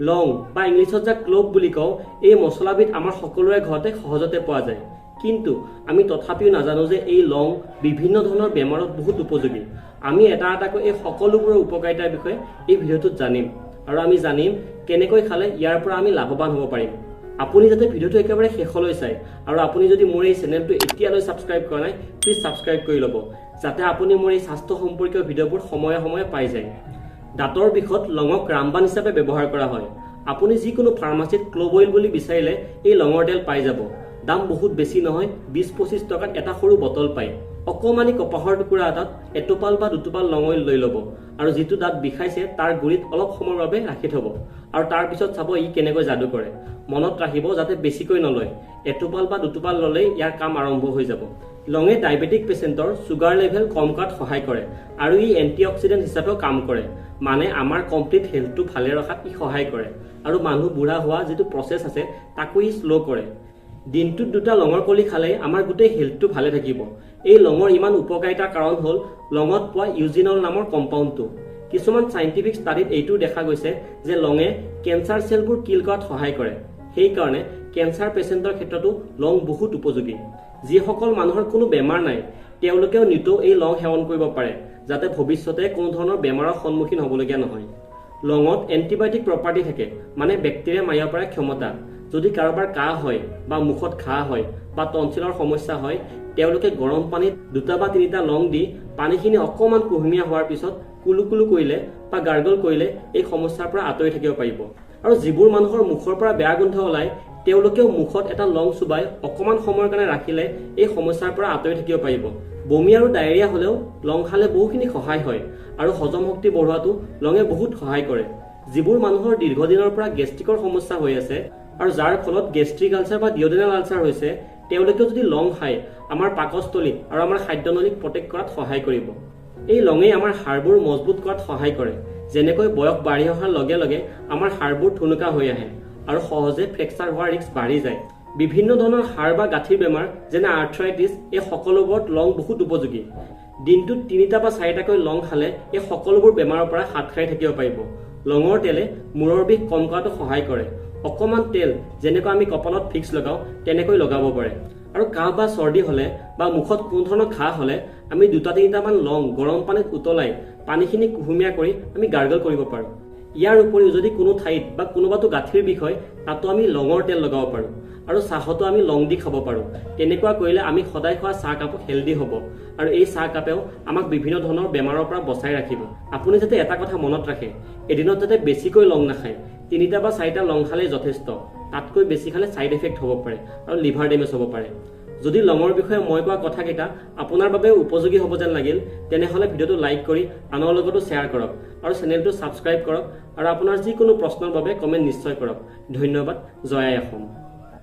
লং বা ইংলিছত যাক ক্লভ বুলি কওঁ এই মছলাবিধ আমাৰ সকলোৰে ঘৰতে সহজতে পোৱা যায় কিন্তু আমি তথাপিও নাজানো যে এই লং বিভিন্ন ধৰণৰ বেমাৰত বহুত উপযোগী আমি এটা এটাকৈ এই সকলোবোৰৰ উপকাৰিতাৰ বিষয়ে এই ভিডিঅ'টোত জানিম আৰু আমি জানিম কেনেকৈ খালে ইয়াৰ পৰা আমি লাভৱান হ'ব পাৰিম আপুনি যাতে ভিডিঅ'টো একেবাৰে শেষলৈ চাই আৰু আপুনি যদি মোৰ এই চেনেলটো এতিয়ালৈ সাবস্ক্ৰাইব কৰা নাই প্লিজ সাবস্ক্ৰাইব কৰি ল'ব যাতে আপুনি মোৰ এই স্বাস্থ্য সম্পৰ্কীয় ভিডিঅ'বোৰ সময়ে সময়ে পাই যায় দাঁতৰ বিষত লঙক ৰামবান হিচাপে ব্যৱহাৰ কৰা হয় আপুনি যিকোনো ফাৰ্মাসীত ক্লভ অইল বুলি বিচাৰিলে এই লঙৰ তেল পাই যাব দাম বহুত বেছি নহয় 20-25 টকাত এটা সৰু বটল পায় অকমানি কপাহৰ টুকুৰা এটাত এটোপাল বা দুটোপাল লং অইল লৈ ল'ব আৰু যিটো দাঁত বিষাইছে তাৰ গুৰিত অলপ সময়ৰ বাবে ৰাখি থ'ব আৰু তাৰ পিছত চাব ই কেনেকৈ যাদু কৰে মনত ৰাখিব যাতে বেছিকৈ নলয় এটোপাল বা দুটোপাল ল'লেই ইয়াৰ কাম আৰম্ভ হৈ যাব লঙে ডায়াবেটিক পেচেণ্টৰ সুগাৰ লেভেল কম কৰাত সহায় কৰে আৰু ই এন্টিঅক্সিডেন্ট হিচাপেও কাম কৰে মানে আমাৰ কমপ্লিট হেলথটো ভালে ৰখাত ই সহায় কৰে আৰু মানুহ বুঢ়া হোৱা যিটো প্ৰচেছ আছে তাকো ই স্লো কৰে দিনটোত দুটা লঙৰ কলি খালে আমাৰ গোটেই হেলথটো ভালে থাকিব এই লঙৰ ইমান উপকাৰিতাৰ কাৰণ হ'ল লঙত পোৱা ইউজিনল নামৰ কম্পাউণ্ডটো কিছুমান সাইন্টিফিক ষ্টাডিত এইটো দেখা গৈছে যে লঙে কেঞ্চাৰ চেলবোৰ কিল কৰাত সহায় কৰে সেই কাৰণে কেঞ্চাৰ পেচেণ্টৰ ক্ষেত্ৰতো লং বহুত উপযোগী যিসকল মানুহৰ কোনো বেমাৰ নাই তেওঁলোকেও নিতৌ এই লং সেৱন কৰিব পাৰে যাতে ভৱিষ্যতে কোনো ধৰণৰ বেমাৰৰ সন্মুখীন হ'বলগীয়া নহয় লঙত এন্টিবায়টিক প্ৰপাৰ্টি থাকে মানে বেক্টেৰিয়া মাৰিব পৰা ক্ষমতা যদি কাৰোবাৰ কাহ হয় বা মুখত ঘাঁ হয় বা টনচিলৰ সমস্যা হয় তেওঁলোকে গৰম পানীত 2 বা 3টা লং দি পানীখিনি অকমান কুহুমীয়া হোৱাৰ পিছত কুলুকুলু কৰিলে বা গাৰ্গল কৰিলে এই সমস্যাৰ পৰা আঁতৰি থাকিব পাৰিব আৰু যিবোৰ মানুহৰ মুখৰ পৰা বেয়া গোন্ধ ওলায় তেওঁলোকেও মুখত এটা লং চুবাই অকমান সময়ৰ কাৰণে ৰাখিলে এই সমস্যাৰ পৰা আঁতৰি থাকিব পাৰিব বমি আৰু ডায়েৰিয়া হলেও লং খালে বহুখিনি সহায় হয় আৰু হজম শক্তি বঢ়োৱাটো লঙে বহুত সহায় কৰে যিবোৰ মানুহৰ দীৰ্ঘদিনৰ পৰা গেষ্ট্ৰিকৰ সমস্যা হৈ আছে আৰু যাৰ ফলত গেষ্ট্ৰিক আলচাৰ বা ডিঅডেনাল আলচাৰ হৈছে তেওঁলোকেও যদি লং খায় আমাৰ পাকস্থলী আৰু আমাৰ খাদ্যনলীক প্ৰটেক্ট কৰাত সহায় কৰিব এই লঙে আমাৰ হাড়বোৰ মজবুত কৰাত সহায় কৰে যেনেকৈ বয়স বাঢ়ি অহাৰ লগে লগে আমাৰ হাড়বোৰ ঠুনুকা হৈ আহে আৰু সহজে ফ্ৰেকচাৰ হোৱাৰ ৰিস্ক বাঢ়ি যায় বিভিন্ন ধৰণৰ হাড় বা গাঁঠিৰ বেমাৰ যেনে আৰ্থ্ৰাইটিছ এই সকলোবোৰত লং বহুত উপযোগী দিনটোত 3টা বা 4টাকৈ লং খালে এই সকলোবোৰ বেমাৰৰ পৰা হাত সাৰি থাকিব পাৰিব লঙৰ তেলে মূৰৰ বিষ কম কৰাটো সহায় কৰে অকমান তেল যেনেকৈ আমি কপালত ফিক্স লগাও তেনেকৈ লগাব পাৰে আৰু কাহ বা চৰ্দি হলে বা মুখত কোনো ধৰণৰ ঘাঁ হলে আমি 2-3টা মান লং গৰম পানীত উতলাই পানীখিনি কুহুমীয়া কৰি আমি গাৰ্গল কৰিব পাৰো ইয়াৰ উপৰিও যদি কোনো ঠাইত বা কোনোবাটো গাঁঠিৰ বিষ হয় তাতো আমি লঙৰ তেল লগাব পাৰো আৰু চাহতো আমি লং দি খাব পাৰো তেনেকুৱা কৰিলে আমি সদায় খোৱা চাহ কাপ হেলদি হ'ব আৰু এই চাহ কাপেও আমাক বিভিন্ন ধৰণৰ বেমাৰৰ পৰা বচাই ৰাখিব আপুনি যাতে এটা কথা মনত ৰাখে এদিনত যাতে বেছিকৈ লং নাখায় 3টা বা 4টা লং খালে যথেষ্ট তাতকৈ বেছি খালে সাইড এফেক্ট হ'ব পাৰে আৰু লিভাৰ ডেমেজ হ'ব পাৰে যদি লঙৰ বিষয়ে মই কোৱা কথাকেইটা আপোনাৰ বাবে উপযোগী হ'ব যেন লাগিল তেনেহলে ভিডিঅ'টো লাইক কৰি আনৰ লগতো শ্বেয়াৰ কৰক আৰু চেনেলটো সাবস্ক্ৰাইব কৰক আৰু আপোনাৰ যিকোনো প্ৰশ্নৰ বাবে কমেন্ট নিশ্চয় কৰক ধন্যবাদ জয় আই অসম